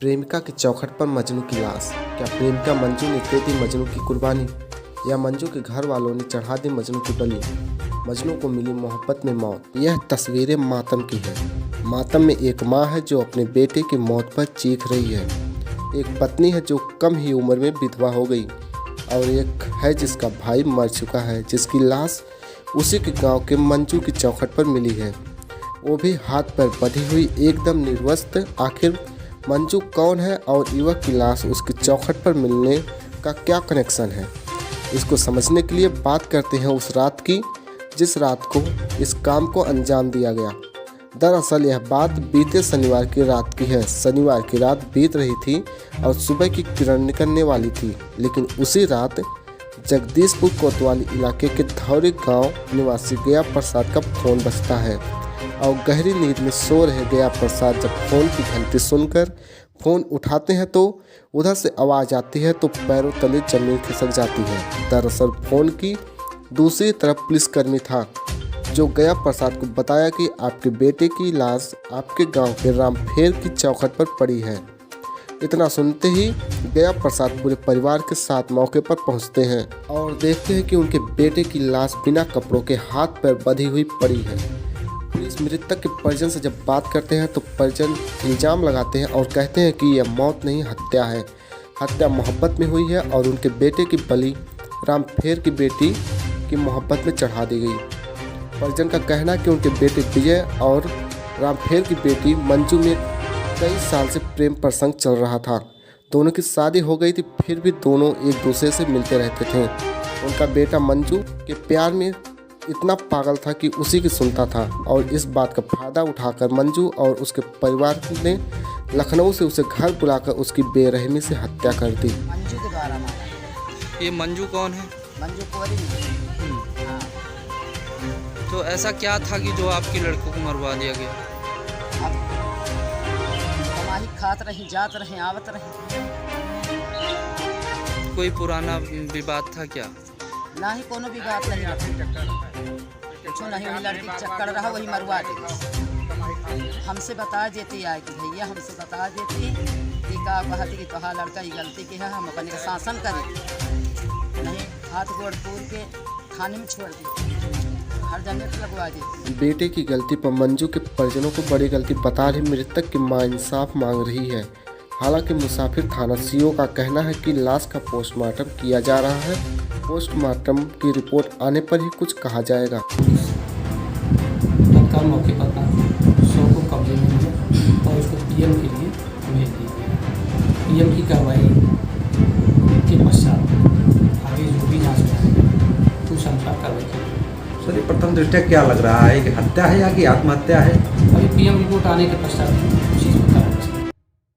प्रेमिका की चौखट पर मजनू की लाश। क्या प्रेमिका मंजू ने दे दी मजनू की कुर्बानी, या मंजू के घर वालों ने चढ़ा दी मजनू की बलि। मजनू को मिली मोहब्बत में मौत। यह तस्वीरें मातम की है। मातम में एक माँ है जो अपने बेटे की मौत पर चीख रही है, एक पत्नी है जो कम ही उम्र में विधवा हो गई, और एक है जिसका भाई मर चुका है, जिसकी लाश उसी के गांव के मंजू की चौखट पर मिली है, वो भी हाथ पर बंधी हुई, एकदम निर्वस्त्र। आखिर मंजू कौन है और युवक की लाश उसकी चौखट पर मिलने का क्या कनेक्शन है, इसको समझने के लिए बात करते हैं उस रात की जिस रात को इस काम को अंजाम दिया गया। दरअसल यह बात बीते शनिवार की रात की है। शनिवार की रात बीत रही थी और सुबह की किरण निकलने वाली थी, लेकिन उसी रात जगदीशपुर कोतवाली इलाके के धौरी गांव निवासी गया प्रसाद का फोन बजता है और गहरी नींद में सो रहे गया प्रसाद जब फोन की घंटी सुनकर फोन उठाते हैं तो उधर से आवाज़ आती है तो पैरों तले जमीन खिसक जाती है। दरअसल फोन की दूसरी तरफ पुलिसकर्मी था जो गया प्रसाद को बताया कि आपके बेटे की लाश आपके गांव के रामफेर की चौखट पर पड़ी है। इतना सुनते ही गया प्रसाद पूरे परिवार के साथ मौके पर पहुंचते हैं और देखते हैं कि उनके बेटे की लाश बिना कपड़ों के हाथ पैर बंधी हुई पड़ी है। पुलिस मृतक के परिजन से जब बात करते हैं तो परिजन इल्ज़ाम लगाते हैं और कहते हैं कि यह मौत नहीं हत्या है, हत्या मोहब्बत में हुई है और उनके बेटे की बलि रामफेर की बेटी की मोहब्बत में चढ़ा दी गई। परिजन का कहना है कि उनके बेटे विजय और रामफेर की बेटी मंजू में कई साल से प्रेम प्रसंग चल रहा था। दोनों की शादी हो गई थी, फिर भी दोनों एक दूसरे से मिलते रहते थे। उनका बेटा मंजू के प्यार में इतना पागल था कि उसी की सुनता था और इस बात का फायदा उठाकर मंजू और उसके परिवार ने लखनऊ से उसे घर बुलाकर उसकी बेरहमी से हत्या कर दी। मंजू के द्वारा मारा। ये मंजू कौन है? मंजू कुंवरी नहीं। हाँ। तो ऐसा क्या था कि जो आपकी लड़कों को मरवा दिया गया? अब कमाई खात रही, जात रहे, आवत रहे। कोई पुराना विवाद था क्या? ना ही कोनो भी बात नहीं रहा, कुछ नहीं। वही लड़की चक्कर रहा, वही मरवा दी। हमसे बता देती आए कि भैया हमसे बता देती कि का कहती कि तोहार लड़का ये गलती की है, हम अपने का शासन करें, नहीं हाथ गोड़ तोड़ के थाने में छोड़ दी, हर जगह लगवा दी। बेटे की गलती पर मंजू के परिजनों को बड़ी गलती बता रही मृतक की मां इंसाफ मांग रही है। हालांकि मुसाफिर थाना सीओ का कहना है कि लाश का पोस्टमार्टम किया जा रहा है, पोस्टमार्टम की रिपोर्ट आने पर ही कुछ कहा जाएगा। तत्काल मौके पर शव को कब्जे में लिया और उसको पीएम के लिए भेज दिया। पीएम की कार्रवाई के पश्चात आगे जो भी जांच में कुछ अनुसार कार्रवाई की। सर, प्रथम दृष्टया क्या लग रहा है कि हत्या है या कि आत्महत्या है? अभी पीएम रिपोर्ट आने के पश्चात उसी